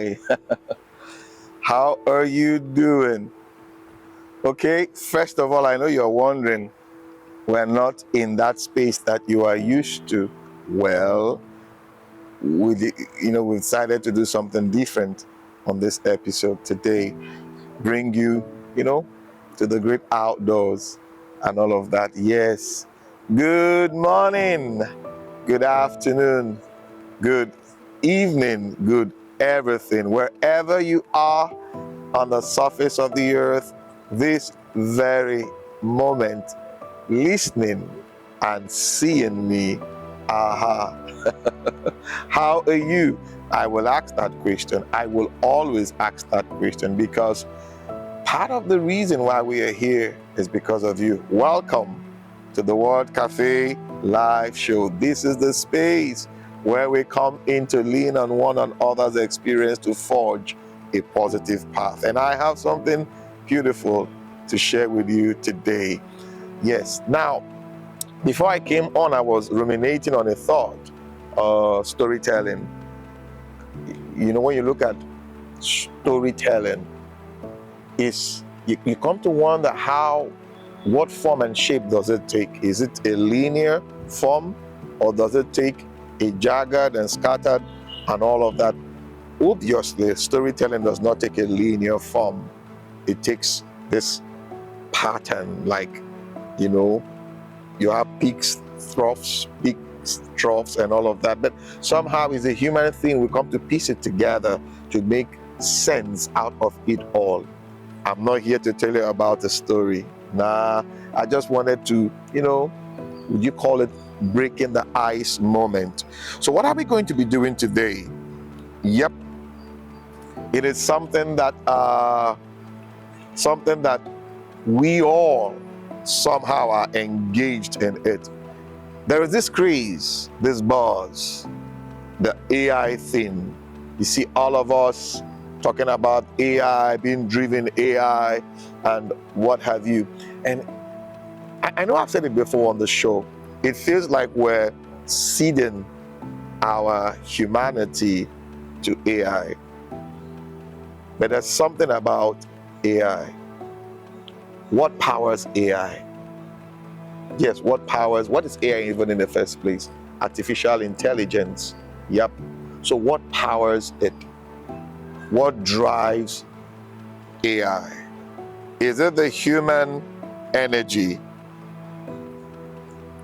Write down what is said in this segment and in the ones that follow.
Hi. How are you doing? Okay, first of all, I know you're wondering, we're not in that space that you are used to. Well, we decided to do something different on this episode today. Bring you, to the great outdoors and all of that. Yes. Good morning, good afternoon, good evening, good everything, wherever you are on the surface of the earth this very moment, listening and seeing me. Aha. How are you? I will ask that question. I will always ask that question because part of the reason why we are here is because of you. Welcome to the World Cafe live show. This is the space where we come in to lean on one another's experience to forge a positive path. And I have something beautiful to share with you today. Yes, now, before I came on, I was ruminating on a thought, storytelling. When you look at storytelling, you come to wonder what form and shape does it take? Is it a linear form, or does it take a jagged and scattered and all of that? Obviously, storytelling does not take a linear form. It takes this pattern, like, you have peaks, troughs, and all of that. But somehow it's a human thing. We come to piece it together to make sense out of it all. I'm not here to tell you about the story. Nah, I just wanted to, would you call it breaking the ice moment? So what are we going to be doing today? Yep. It is something that we all somehow are engaged in it. There is this craze, this buzz, the AI thing. You see all of us talking about AI, being driven AI, and what have you. And I know I've said it before on the show. It feels like we're ceding our humanity to AI. But there's something about AI. What powers AI? Yes, what is AI even in the first place? Artificial intelligence. Yep. So what powers it? What drives AI? Is it the human energy?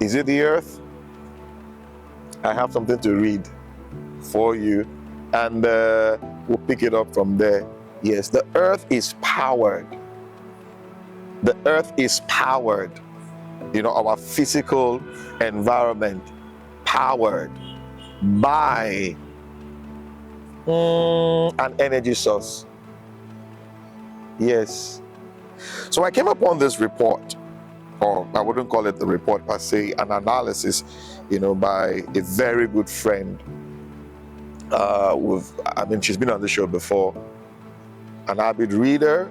Is it the earth? I have something to read for you, and we'll pick it up from there. Yes, the earth is powered. The earth is powered. Our physical environment powered by an energy source. Yes. So I came upon this report, or I wouldn't call it the report per se, an analysis, by a very good friend. She's been on the show before. An avid reader.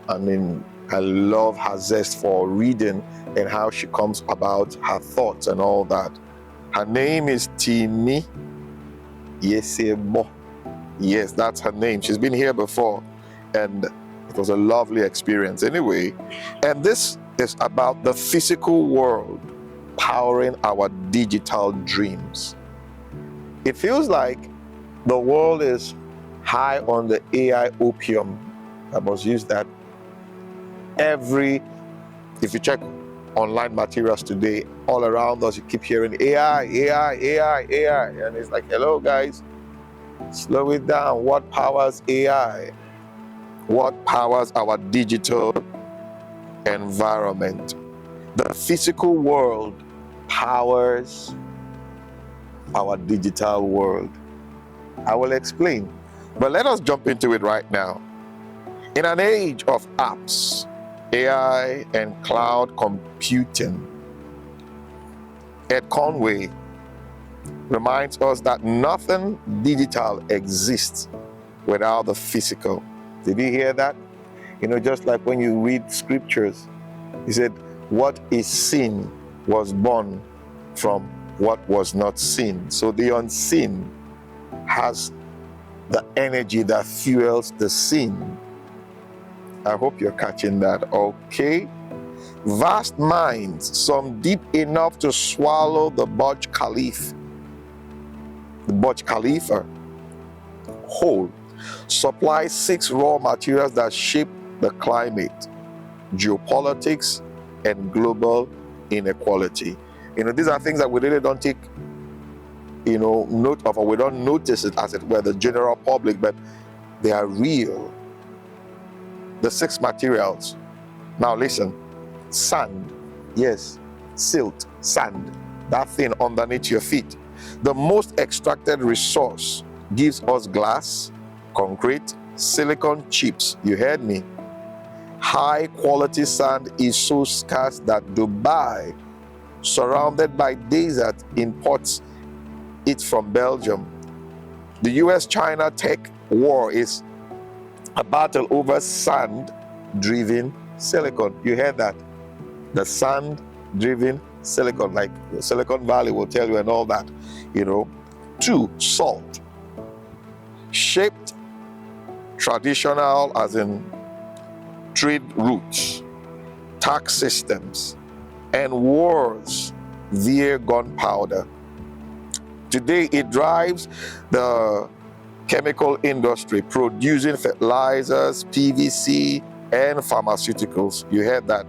I love her zest for reading and how she comes about her thoughts and all that. Her name is Timi Isoboye. Yes, that's her name. She's been here before, and it was a lovely experience. Anyway, and this is about the physical world powering our digital dreams. It feels like the world is high on the AI opium. I must use that. If you check online materials today, all around us, you keep hearing AI, and it's like, hello guys, slow it down. What powers AI? What powers our digital environment? The physical world powers our digital world. I will explain, but let us jump into it right now. In an age of apps, AI, and cloud computing, Ed Conway reminds us that nothing digital exists without the physical. Did you hear that? Just like when you read scriptures, he said, what is seen was born from what was not seen. So the unseen has the energy that fuels the scene. I hope you're catching that, okay? Vast mines, some deep enough to swallow the Burj Khalifa whole, supply 6 raw materials that shape the climate, geopolitics, and global inequality. These are things that we really don't take note of, or we don't notice it, as it were, the general public, but they are real. The 6 materials. Now listen: sand, yes, silt, sand, that thing underneath your feet. The most extracted resource gives us glass, concrete, silicon chips. You heard me. High quality sand is so scarce that Dubai, surrounded by desert, imports it from Belgium. The US-China tech war is a battle over sand-driven silicon. You heard that? The sand-driven silicon, like Silicon Valley will tell you and all that. 2, salt. Shaped traditional, as in trade routes, tax systems, and wars via gunpowder. Today, it drives the chemical industry, producing fertilizers, PVC, and pharmaceuticals. You heard that.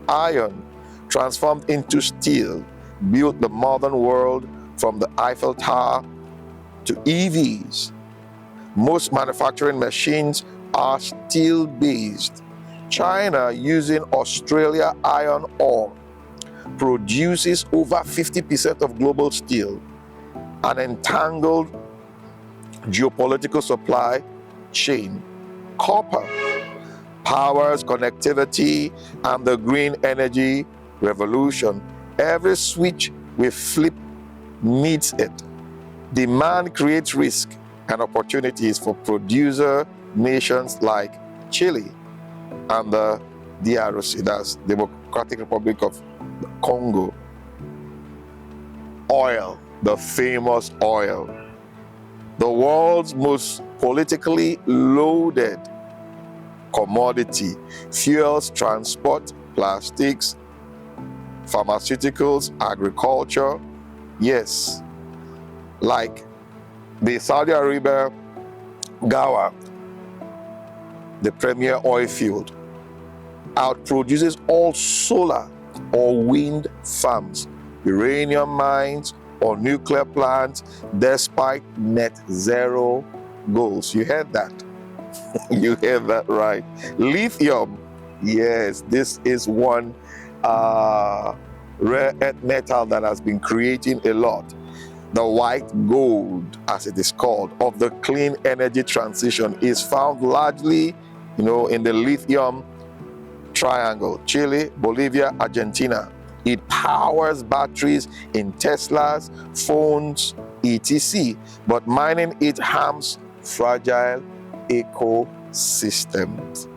Iron, transformed into steel, built the modern world from the Eiffel Tower to EVs. Most manufacturing machines are steel-based. China, using Australia iron ore, produces over 50% of global steel. An entangled geopolitical supply chain. Copper powers connectivity and the green energy revolution. Every switch we flip needs it. Demand creates risk and opportunities for producer nations like Chile and the DRC, that's Democratic Republic of the Congo. Oil, the famous oil, the world's most politically loaded commodity, fuels, transport, plastics, pharmaceuticals, agriculture. Yes, like the Saudi Arabia Gawa, the premier oil field, outproduces all solar or wind farms, uranium mines, or nuclear plants, despite net zero goals. You heard that? You heard that right. Lithium, yes, this is one rare earth metal that has been creating a lot. The white gold, as it is called, of the clean energy transition is found largely, in the lithium triangle: Chile, Bolivia, Argentina. It powers batteries in Teslas, phones, etc. But mining it harms fragile ecosystems.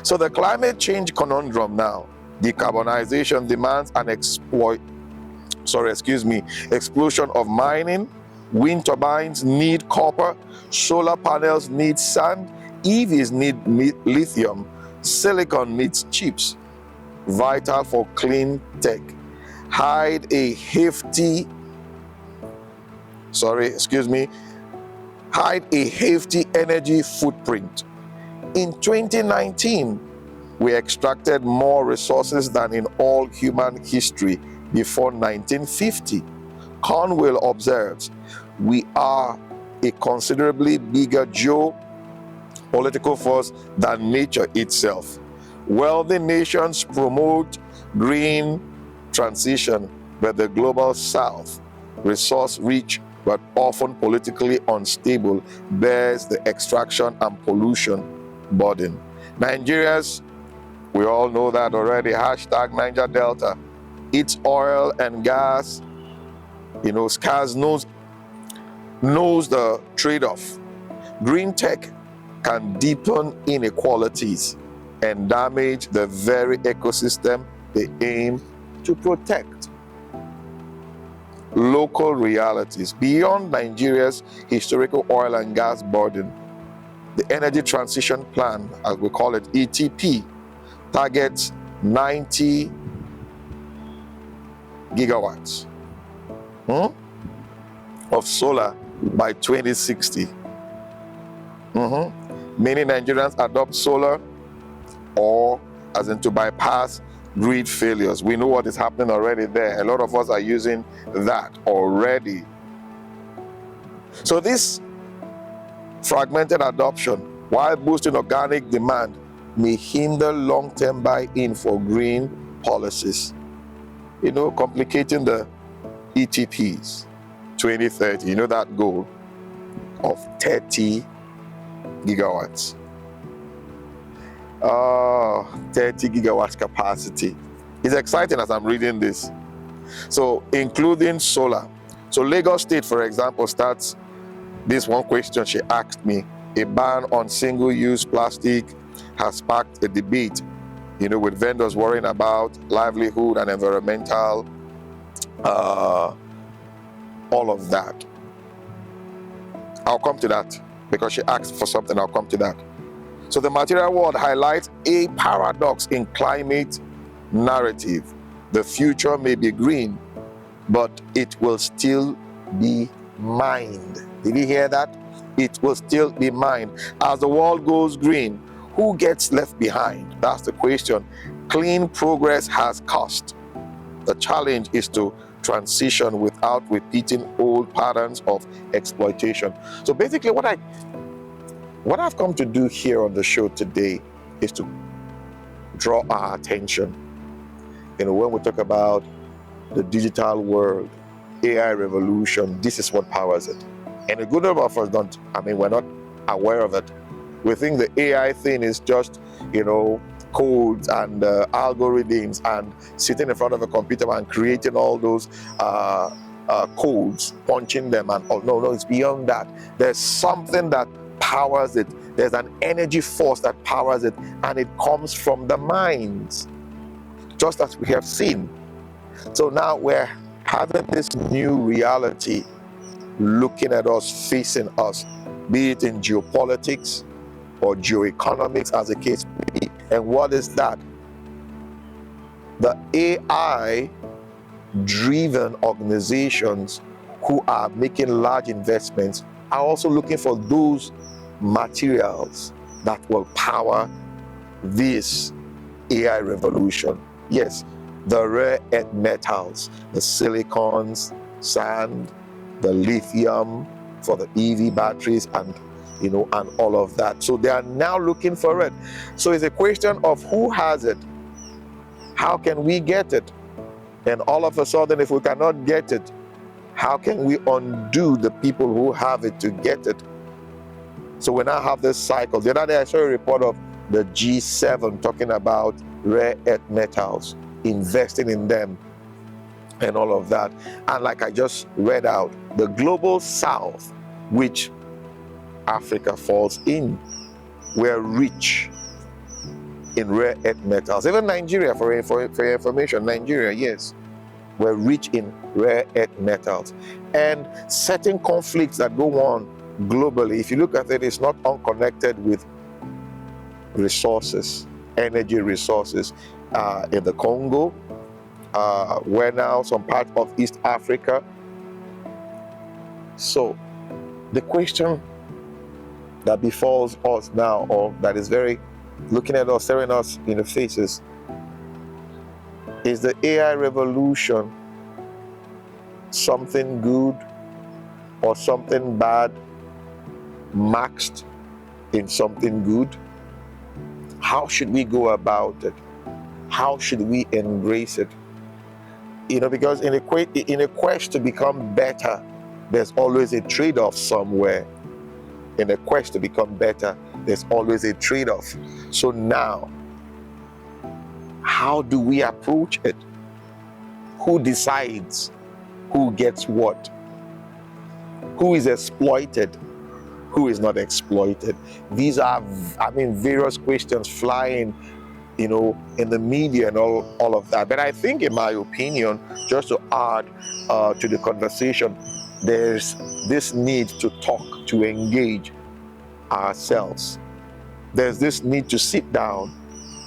So the climate change conundrum now: decarbonization demands an explosion of mining. Wind turbines need copper, solar panels need sand, EVs need lithium, silicon needs chips, vital for clean tech. Hide a hefty energy footprint. In 2019, we extracted more resources than in all human history before 1950. Cornwell observes, we are a considerably bigger geopolitical force than nature itself. Wealthy nations promote green transition, but the global south, resource-rich but often politically unstable, bears the extraction and pollution burden. Nigeria's, we all know that already, hashtag Niger Delta. Its oil and gas, scarce knows the trade-off. Green tech can deepen inequalities and damage the very ecosystem they aim to protect. local realities. Beyond Nigeria's historical oil and gas burden, the Energy Transition Plan, as we call it, ETP, targets 90 gigawatts of solar by 2060. Many Nigerians adopt solar, or as in to bypass grid failures. We know what is happening already there. A lot of us are using that already. So this fragmented adoption, while boosting organic demand, may hinder long-term buy-in for green policies, complicating the ETPs 2030, that goal of 30 gigawatts. 30 gigawatts capacity. It's exciting as I'm reading this. So including solar. So Lagos State, for example, starts this one question she asked me. A ban on single-use plastic has sparked a debate, with vendors worrying about livelihood and environmental, all of that. I'll come to that because she asked for something. I'll come to that. So the material world highlights a paradox in climate narrative. The future may be green, but it will still be mined. Did you hear that? It will still be mined. As the world goes green, who gets left behind? That's the question. Clean progress has cost. The challenge is to transition without repeating old patterns of exploitation. So basically what I've come to do here on the show today is to draw our attention. When we talk about the digital world, AI revolution, this is what powers it. And a good number of us we're not aware of it. We think the AI thing is just, codes and algorithms and sitting in front of a computer and creating all those codes, punching them and all. No, it's beyond that. There's something that powers it. There's an energy force that powers it, and it comes from the minds, just as we have seen. So now we're having this new reality looking at us, facing us, be it in geopolitics or geoeconomics, as the case may be. And what is that? The AI-driven organizations who are making large investments are also looking for those materials that will power this AI revolution. Yes, the rare earth metals, the silicons, sand, the lithium for the EV batteries, and all of that. So they are now looking for it. So it's a question of who has it, how can we get it, and all of a sudden, if we cannot get it, how can we undo the people who have it to get it? So we now have this cycle. The other day I saw a report of the G7 talking about rare earth metals, investing in them and all of that. And like I just read out, the global south, which Africa falls in, we're rich in rare earth metals. Even Nigeria, for your information, Nigeria, yes, we're rich in rare earth metals. And certain conflicts that go on globally, if you look at it, it's not unconnected with resources, energy resources. In the Congo, where now some part of East Africa. So the question that befalls us now, or that is very looking at us, staring us in the faces, is the AI revolution something good or something bad maxed in something good? How should we go about it? How should we embrace it? Because in a quest to become better, there's always a trade-off somewhere. In a quest to become better, there's always a trade-off. So now, how do we approach it? Who decides who gets what? Who is exploited? Who is not exploited? These are, various questions flying in the media and all of that. But I think, in my opinion, just to add to the conversation, there's this need to talk, to engage ourselves. There's this need to sit down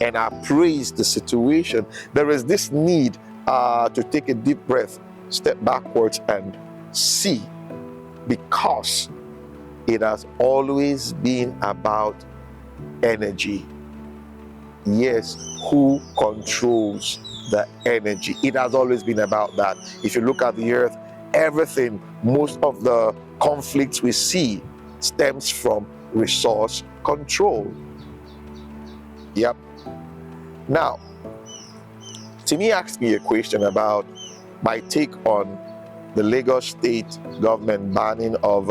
and appraise the situation. There is this need to take a deep breath, step backwards and see, because it has always been about energy. Yes, who controls the energy? It has always been about that. If you look at the earth, everything, most of the conflicts we see stems from resource control. Yep. Now, Timmy asked me a question about my take on the Lagos state government banning of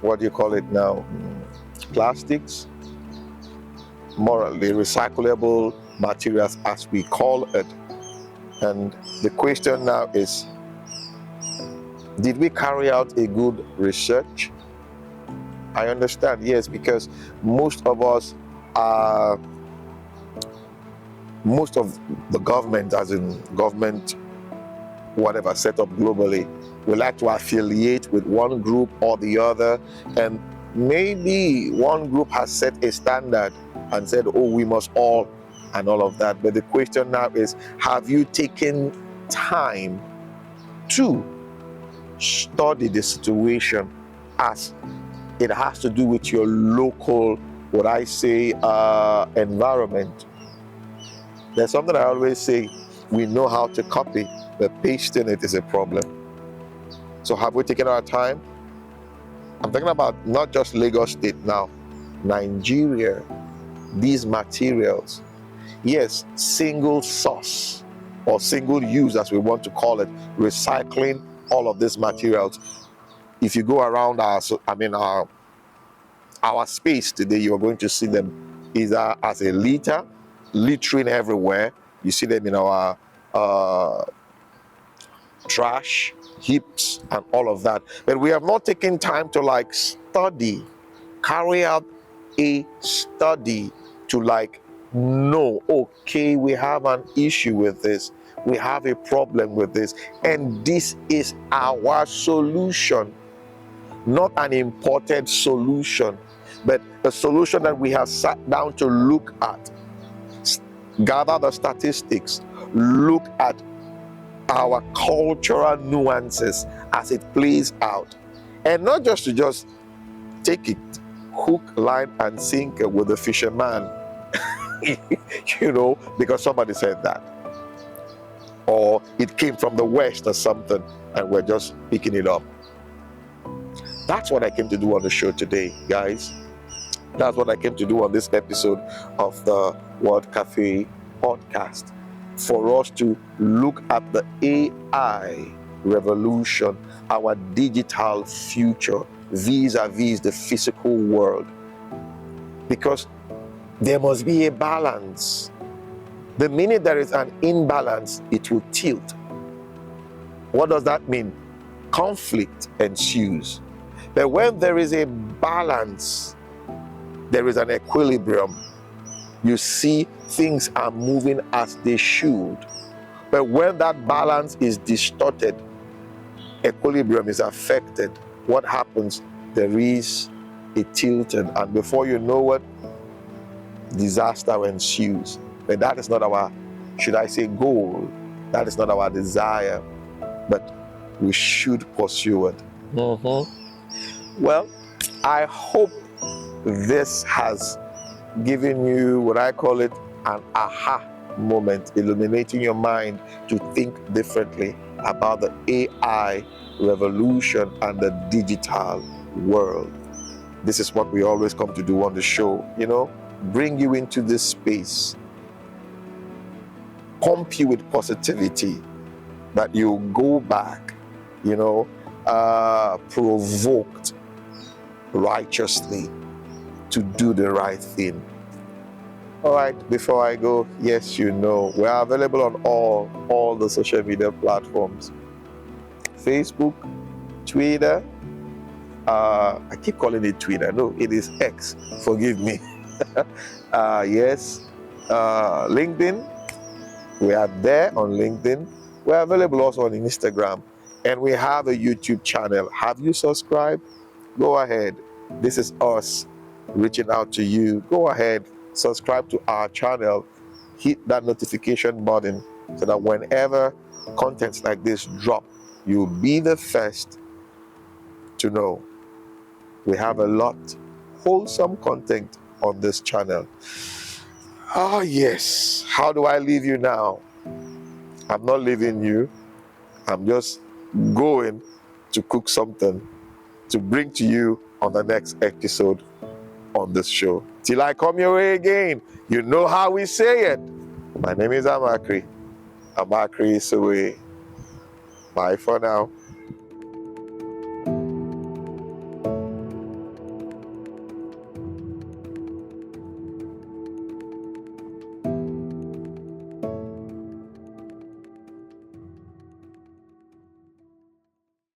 what do you call it now? Plastics, morally recyclable materials, as we call it. And the question now is, did we carry out a good research? I understand, yes, because most of us are, most of the government, as in government, whatever set up globally, we like to affiliate with one group or the other, and maybe one group has set a standard and said, oh, we must all, and all of that. But the question now is, have you taken time to study the situation as it has to do with your local, what I say, environment? There's something I always say, we know how to copy, but pasting it is a problem. So have we taken our time? I'm talking about not just Lagos State now, Nigeria, these materials. Yes, single source or single use, as we want to call it, recycling all of these materials. If you go around our space today, you're going to see them either as a litter, littering everywhere. You see them in our trash heaps and all of that. But we have not taken time to study, carry out a study to know, okay, we have an issue with this, we have a problem with this, and this is our solution. Not an imported solution, but a solution that we have sat down to look at, gather the statistics, look at our cultural nuances as it plays out, and not just to take it hook, line, and sinker with the fisherman, because somebody said that, or it came from the West or something, and we're just picking it up. That's what I came to do on the show today, guys. That's what I came to do on this episode of the World Cafe podcast, for us to look at the AI revolution, our digital future, vis-a-vis the physical world. Because there must be a balance. The minute there is an imbalance, it will tilt. What does that mean? Conflict ensues. But when there is a balance, there is an equilibrium. You see, things are moving as they should. But when that balance is distorted, equilibrium is affected. What happens? There is a tilting, and before you know it, disaster ensues. But that is not our, should I say, goal. That is not our desire, but we should pursue it. Well, I hope this has given you what I call it an aha moment, illuminating your mind to think differently about the AI revolution and the digital world. This is what we always come to do on the show, bring you into this space, pump you with positivity, that you go back, provoked righteously to do the right thing. All right, before I go, yes, we are available on all the social media platforms. Facebook, Twitter, I keep calling it Twitter. No, it is X. Forgive me. Yes, LinkedIn. We are there on LinkedIn. We're available also on Instagram. And we have a YouTube channel. Have you subscribed? Go ahead. This is us reaching out to you. Go ahead, subscribe to our channel. Hit that notification button so that whenever contents like this drop, you'll be the first to know. We have a lot wholesome content on this channel. Ah, yes. How do I leave you now? I'm not leaving you. I'm just going to cook something to bring to you on the next episode on this show. Till I come your way again, you know how we say it. My name is Amachree Isoboye. Bye for now.